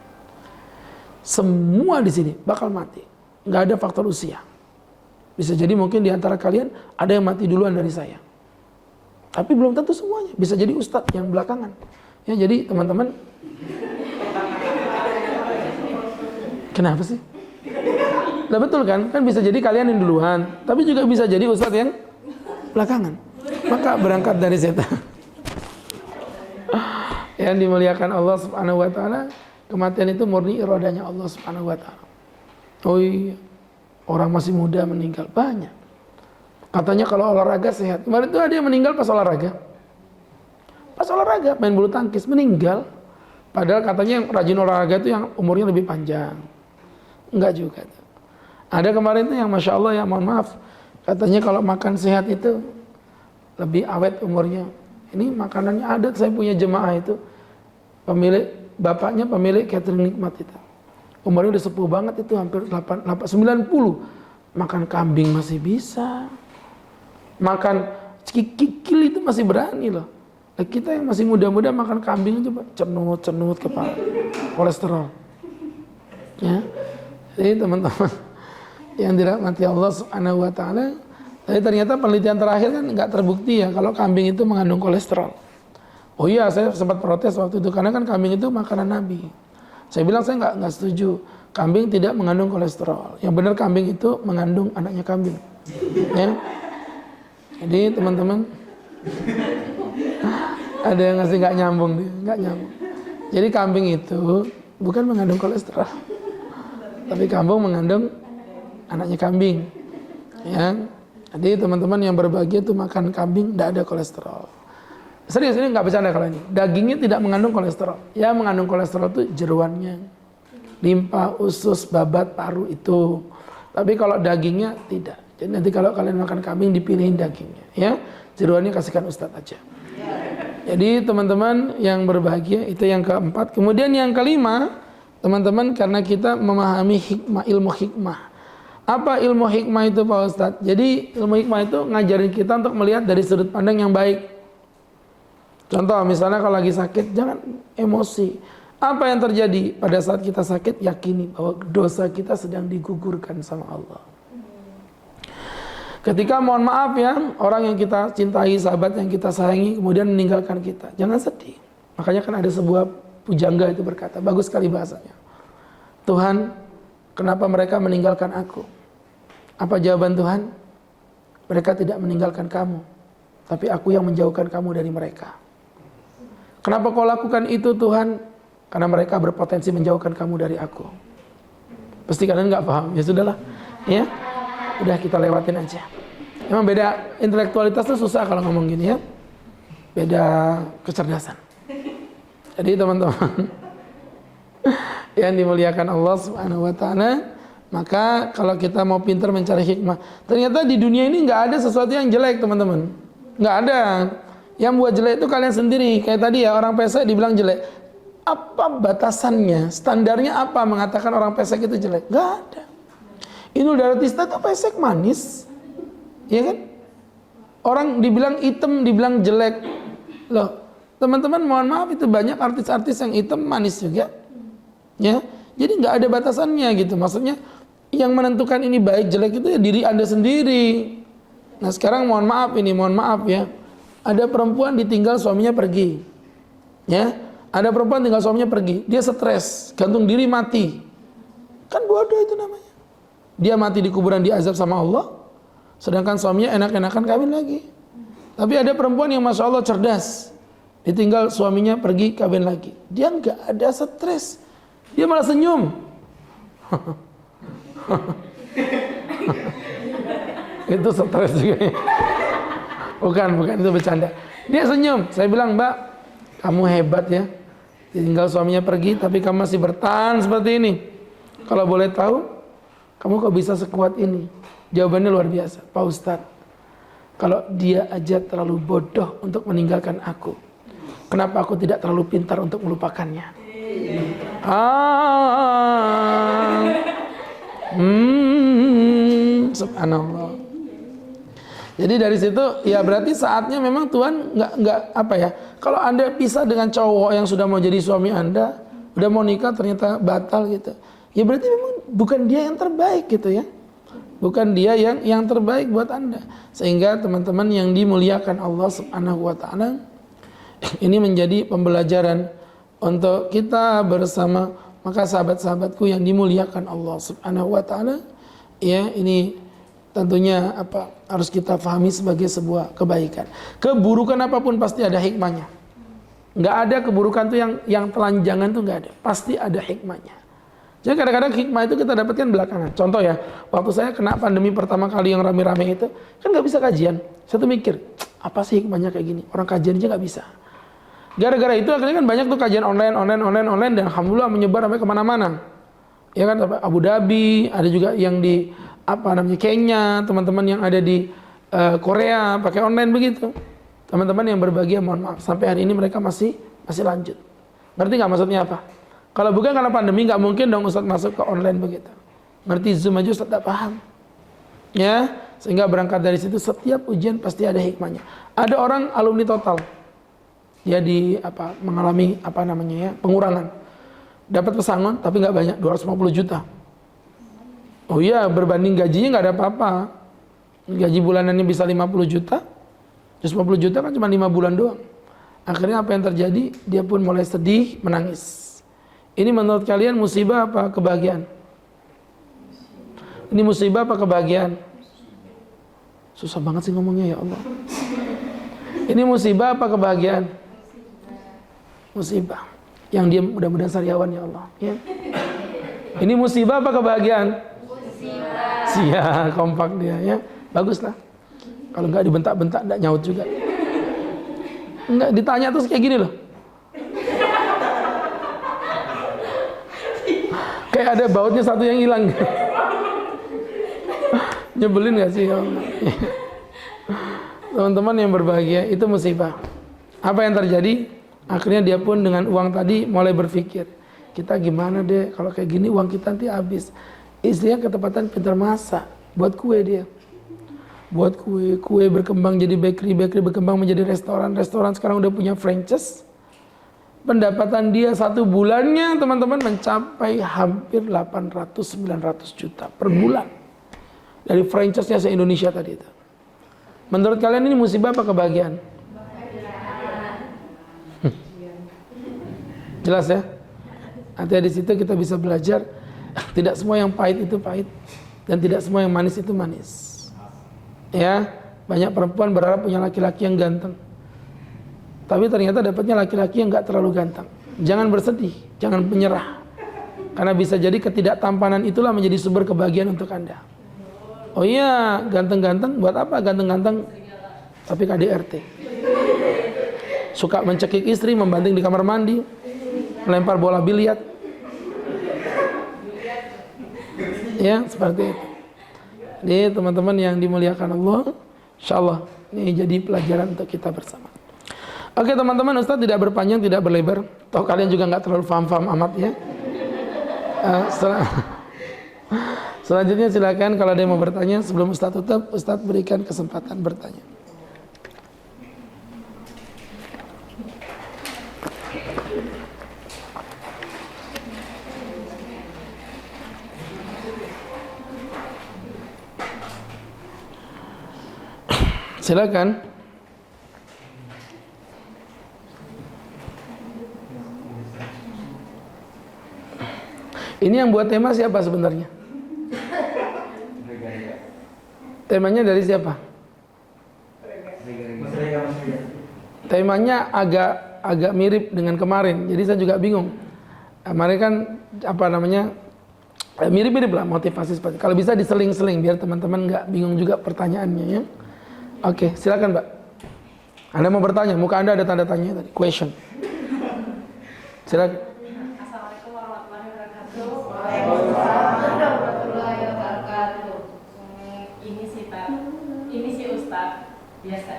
S1: Semua di sini bakal mati, nggak ada faktor usia. Bisa jadi mungkin di antara kalian ada yang mati duluan dari saya, tapi belum tentu semuanya. Bisa jadi ustadz yang belakangan. Ya, jadi teman-teman, kenapa sih? Nah betul kan? Kan bisa jadi kalian yang duluan, tapi juga bisa jadi ustadz yang belakangan. Maka berangkat dari setan. Yang dimuliakan Allah Subhanahu wa taala, kematian itu murni iradanya Allah Subhanahu wa taala. Oh iya, orang masih muda meninggal banyak. Katanya kalau olahraga sehat. Kemarin itu ada yang meninggal pas olahraga. Pas olahraga main bulu tangkis meninggal. Padahal katanya yang rajin olahraga itu yang umurnya lebih panjang. Enggak juga. Ada kemarin itu yang Masya Allah ya, mohon maaf, katanya kalau makan sehat itu lebih awet umurnya. Ini makanannya ada, saya punya jemaah itu, bapaknya pemilik catering nikmat itu. Umurnya udah sepuh banget itu, hampir 90. Makan kambing masih bisa. Makan kikil itu masih berani loh. Nah, kita yang masih muda-muda makan kambing itu cenut kepala, kolesterol. Ya. Jadi teman-teman yang dirahmati Allah Subhanahu wa taala, tapi ternyata penelitian terakhir kan nggak terbukti ya kalau kambing itu mengandung kolesterol. Oh iya, saya sempat protes waktu itu karena kan kambing itu makanan Nabi. Saya bilang saya nggak setuju. Kambing tidak mengandung kolesterol. Yang benar kambing itu mengandung anaknya kambing. Ya. Jadi teman-teman, ada yang ngasih nggak nyambung, nggak nyambung. Jadi kambing itu bukan mengandung kolesterol, tapi kambing mengandung anaknya kambing. Ya. Jadi teman-teman yang berbahagia itu makan kambing tidak ada kolesterol. Serius, ini nggak bercanda kalau ini. Dagingnya tidak mengandung kolesterol. Ya mengandung kolesterol itu jeruannya, limpa, usus, babat, paru itu. Tapi kalau dagingnya tidak. Jadi nanti kalau kalian makan kambing dipilihin dagingnya, ya jeruannya kasihkan ustadz aja. Jadi teman-teman yang berbahagia itu yang keempat. Kemudian yang kelima, teman-teman, karena kita memahami hikmah, ilmu hikmah. Apa ilmu hikmah itu Pak Ustadz? Jadi ilmu hikmah itu ngajarin kita untuk melihat dari sudut pandang yang baik. Contoh misalnya kalau lagi sakit, jangan emosi. Apa yang terjadi pada saat kita sakit? Yakini bahwa dosa kita sedang digugurkan sama Allah. Ketika mohon maaf ya, orang yang kita cintai, sahabat yang kita sayangi kemudian meninggalkan kita, jangan sedih. Makanya kan ada sebuah pujangga itu berkata, bagus sekali bahasanya. Tuhan, kenapa mereka meninggalkan aku? Apa jawaban Tuhan? Mereka tidak meninggalkan kamu, tapi aku yang menjauhkan kamu dari mereka. Kenapa kau lakukan itu Tuhan? Karena mereka berpotensi menjauhkan kamu dari aku. Pasti kalian nggak paham, ya sudahlah, ya, udah kita lewatin aja. Emang beda intelektualitas itu susah kalau ngomong gini ya, beda kecerdasan. Jadi teman-teman yang dimuliakan Allah Subhanahu wa taala, maka kalau kita mau pintar mencari hikmah, ternyata di dunia ini nggak ada sesuatu yang jelek teman-teman, nggak ada. Yang buat jelek itu kalian sendiri. Kayak tadi ya, orang pesek dibilang jelek. Apa batasannya? Standarnya apa mengatakan orang pesek itu jelek? Nggak ada. Inul Daratista itu pesek manis, ya kan? Orang dibilang hitam, dibilang jelek. Loh, teman-teman mohon maaf, itu banyak artis-artis yang hitam manis juga. Ya, jadi nggak ada batasannya gitu. Maksudnya yang menentukan ini baik jelek itu ya diri Anda sendiri. Nah sekarang mohon maaf ya, ada perempuan ditinggal suaminya pergi, ya, ada perempuan tinggal suaminya pergi, dia stres, gantung diri mati, kan bodoh itu namanya. Dia mati di kuburan diazab sama Allah, sedangkan suaminya enak-enakan kawin lagi. Tapi ada perempuan yang masya Allah cerdas, ditinggal suaminya pergi kawin lagi, dia nggak ada stres. Dia malah senyum. Itu stres juga ya. Bukan itu bercanda. Dia senyum. Saya bilang, Mbak, kamu hebat ya. Tinggal suaminya pergi tapi kamu masih bertahan seperti ini. Kalau boleh tahu, kamu kok bisa sekuat ini? Jawabannya luar biasa. Pak Ustadz, kalau dia aja terlalu bodoh untuk meninggalkan aku, kenapa aku tidak terlalu pintar untuk melupakannya? Subhanallah. Jadi dari situ ya berarti saatnya memang Tuhan nggak apa ya. Kalau Anda pisah dengan cowok yang sudah mau jadi suami Anda, udah mau nikah ternyata batal gitu. Ya berarti memang bukan dia yang terbaik gitu ya. Bukan dia yang terbaik buat Anda. Sehingga teman-teman yang dimuliakan Allah Subhanahu wa taala, ini menjadi pembelajaran untuk kita bersama. Maka sahabat-sahabatku yang dimuliakan Allah Subhanahu wa taala, ya ini tentunya harus kita pahami sebagai sebuah kebaikan. Keburukan apapun pasti ada hikmahnya. Nggak ada keburukan tuh yang telanjangan tuh nggak ada. Pasti ada hikmahnya. Jadi kadang-kadang hikmah itu kita dapatkan belakangan. Contoh ya, waktu saya kena pandemi pertama kali yang rame-rame itu, kan nggak bisa kajian. Saya tuh mikir, apa sih hikmahnya kayak gini? Orang kajian aja nggak bisa. Gara-gara itu akhirnya kan banyak tuh kajian online, dan alhamdulillah menyebar sampai kemana-mana. Ya kan, Abu Dhabi, ada juga yang di Kenya, teman-teman yang ada di Korea pakai online begitu. Teman-teman yang berbahagia, mohon maaf, sampai hari ini mereka masih lanjut. Ngerti nggak maksudnya apa? Kalau bukan karena pandemi nggak mungkin dong Ustadz masuk ke online begitu. Ngerti Zoom aja Ustadz tak paham. Ya, sehingga berangkat dari situ setiap ujian pasti ada hikmahnya. Ada orang alumni total. Dia mengalami pengurangan. Dapat pesangon tapi nggak banyak, 250 juta. Oh iya, berbanding gajinya nggak ada apa-apa. Gaji bulanannya bisa 50 juta. 150 juta kan cuma 5 bulan doang. Akhirnya apa yang terjadi? Dia pun mulai sedih, menangis. Ini menurut kalian musibah apa kebahagiaan? Ini musibah apa kebahagiaan? Susah banget sih ngomongnya, ya Allah. Ini musibah apa kebahagiaan? Musibah. Yang dia mudah-mudahan sariawan, ya Allah. Ya. Ini musibah apa kebahagiaan? Musibah. Sia, kompak dia ya. Bagus lah. Kalau nggak dibentak-bentak, nggak nyaut juga. Nggak ditanya terus kayak gini loh. Kayak ada bautnya satu yang hilang. Nyebelin gak sih? Teman-teman yang berbahagia, itu musibah. Apa yang terjadi? Akhirnya dia pun dengan uang tadi mulai berpikir, kita gimana deh kalau kayak gini uang kita nanti habis. Istrinya ketepatan pintar masak, buat kue dia. Buat kue berkembang jadi bakery berkembang menjadi restoran sekarang udah punya franchise. Pendapatan dia 1 bulannya teman-teman mencapai hampir 800-900 juta per bulan. Dari franchise-nya se-Indonesia tadi itu. Menurut kalian ini musibah apa kebahagiaan? Jelas ya? Artinya di situ kita bisa belajar, tidak semua yang pahit itu pahit. Dan tidak semua yang manis itu manis. Ya, banyak perempuan berharap punya laki-laki yang ganteng. Tapi ternyata dapatnya laki-laki yang gak terlalu ganteng. Jangan bersedih, jangan menyerah. Karena bisa jadi ketidaktampanan itulah menjadi sumber kebahagiaan untuk Anda. Oh iya, ganteng-ganteng, buat apa ganteng-ganteng? Tapi KDRT. Suka mencekik istri, membanting di kamar mandi, melempar bola biliar. Ya, seperti itu. Jadi teman-teman yang dimuliakan Allah, insyaallah ini jadi pelajaran untuk kita bersama. Oke teman-teman, Ustaz tidak berpanjang, tidak berlebar. Toh kalian juga nggak terlalu paham-paham amat ya. Selanjutnya silakan kalau ada yang mau bertanya. Sebelum Ustaz tutup, Ustaz berikan kesempatan bertanya. Silakan. Ini yang buat tema siapa sebenarnya? Temanya dari siapa? Temanya agak mirip dengan kemarin, jadi saya juga bingung. Kemarin kan mirip-mirip lah motivasi seperti. Kalau bisa diseling-seling biar teman-teman nggak bingung juga pertanyaannya ya. Oke, silakan Mbak. Anda mau bertanya, muka Anda ada tanda tanya tadi, question. Silakan.
S3: Assalamualaikum warahmatullahi wabarakatuh. Waalaikumsalam warahmatullahi wabarakatuh. Ini sih Ustadz. Biasa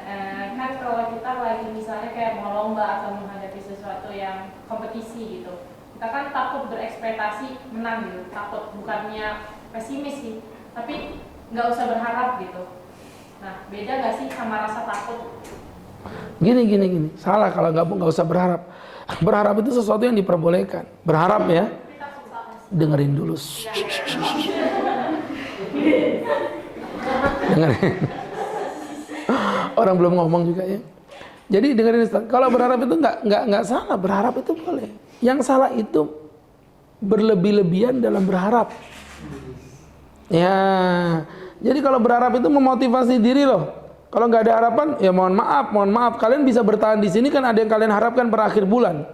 S3: kan kalau kita lagi misalnya kayak mau lomba atau menghadapi sesuatu yang kompetisi gitu, kita kan takut berekspektasi menang gitu, takut, bukannya pesimis sih, tapi nggak usah berharap gitu. Nah, beda nggak sih sama rasa takut?
S1: Gini. Salah kalau nggak usah berharap. Berharap itu sesuatu yang diperbolehkan. Berharap ya. Dengerin dulu. Dengerin. Orang belum ngomong juga ya. Jadi dengerin Ustaz. Kalau berharap itu nggak salah. Berharap itu boleh. Yang salah itu berlebih-lebihan dalam berharap. Ya. Jadi kalau berharap itu memotivasi diri loh. Kalau nggak ada harapan, ya mohon maaf. Kalian bisa bertahan di sini kan ada yang kalian harapkan per akhir bulan.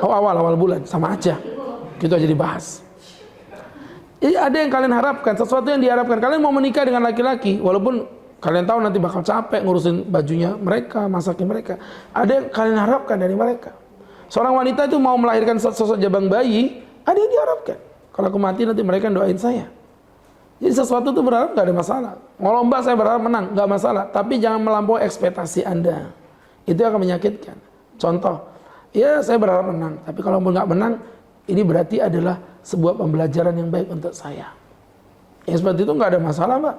S1: Oh awal bulan sama aja. Gitu aja dibahas. Jadi ada yang kalian harapkan, sesuatu yang diharapkan. Kalian mau menikah dengan laki-laki, walaupun kalian tahu nanti bakal capek ngurusin bajunya mereka, masakin mereka. Ada yang kalian harapkan dari mereka. Seorang wanita itu mau melahirkan sosok jabang bayi, ada yang diharapkan. Kalau aku mati nanti mereka doain saya. Jadi sesuatu itu berharap nggak ada masalah. Mau lomba saya berharap menang, nggak masalah. Tapi jangan melampaui ekspektasi Anda. Itu akan menyakitkan. Contoh, ya saya berharap menang. Tapi kalau nggak menang, ini berarti adalah sebuah pembelajaran yang baik untuk saya. Yang seperti itu nggak ada masalah, Pak.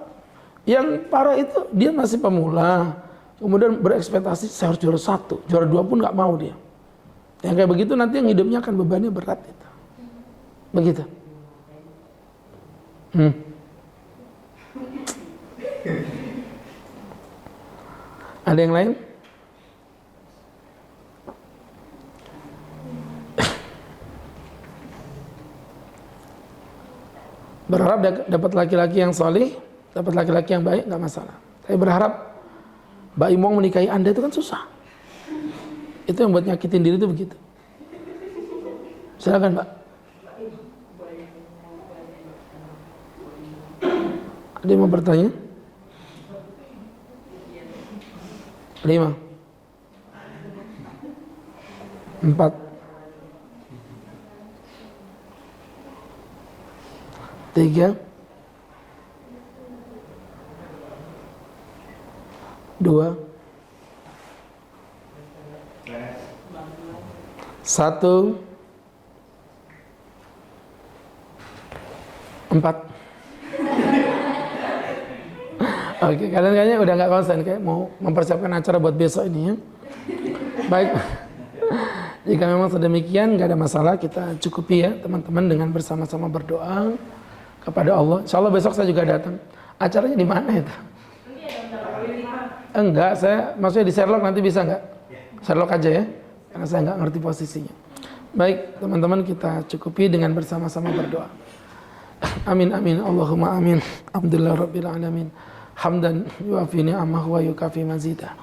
S1: Yang parah itu dia masih pemula. Kemudian berekspektasi saya harus juara 1, juara 2 pun nggak mau dia. Yang kayak begitu nanti yang hidupnya akan bebannya berat itu. Begitu. Ada yang lain? Berharap dapat laki-laki yang soleh, dapat laki-laki yang baik, nggak masalah. Tapi berharap Mbak Imong menikahi Anda itu kan susah. Itu yang buat nyakitin diri itu begitu. Silakan Mbak. Ada yang mau bertanya? 5 4 3 2 1 4. Oke, kalian kayaknya udah nggak konsen, kayak mau mempersiapkan acara buat besok ini ya. Baik, jika memang sedemikian nggak ada masalah, kita cukupi ya teman-teman dengan bersama-sama berdoa kepada Allah. Insya Allah besok saya juga datang. Acaranya di mana itu? Enggak, saya maksudnya di Sherlock nanti bisa nggak? Sherlock aja ya, karena saya nggak ngerti posisinya. Baik, teman-teman kita cukupi dengan bersama-sama berdoa. Amin amin Allahumma amin. Alhamdulillah rabbil alamin. Hamdan yuafi ni'amah wa yukafi mazidah.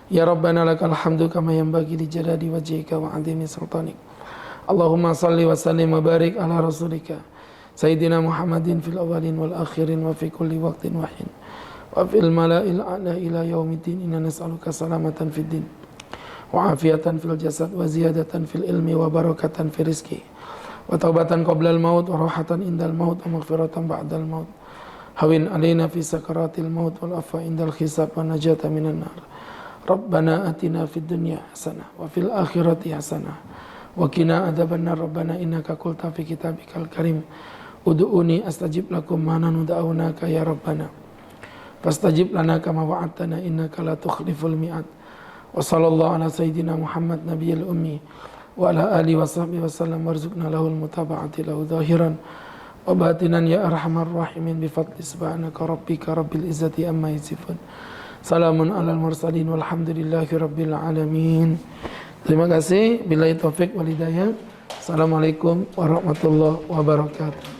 S1: Ya Rabbana lakal hamdu kama yanbaghi li jalali wajhika wa 'azimi sultanik. Allahumma salli wa sallim wa barik ala rasulika Sayyidina Muhammadin fil awalin wal akhirin wa fi kulli waqtin wa hin. Wa fil mala'il a'la ila yaumiddin. Inna nas'aluka salamatan fid din wa afiatan fil jasad wa ziyadatan fil ilmi wa barakatan fil rizqi wa taubatan qabla al maut wa rahatan indal maut wa maghfiratan ba'dal maut. Hawin alaina fi sakaratil maut wal afwa indal hisab wa najata minan nar. Rabbana atina fid dunya hasanah wa fil akhirati hasanah wa qina adzabannar. Rabbana innaka qulta fi kitabikal karim ud'uni astajib lakum ma nad'unaka ya Rabbana fastajib lana kama wa'adtana innaka la tukhliful mi'ad. Wa sallallahu ala sayyidina Muhammad nabiyil ummi wa ala alihi wa sahbihi wa sallam warzuqna lahul mutaba'ati lahu zahiran wa batinan ya arhamar rahimin bi fadli subhanaka rabbika rabbil izzati amma yasifun. Salamun alal mursalin walhamdulillahi rabbil alamin. Terima kasih. Billahi taufik wal hidayah. Assalamualaikum warahmatullahi wabarakatuh.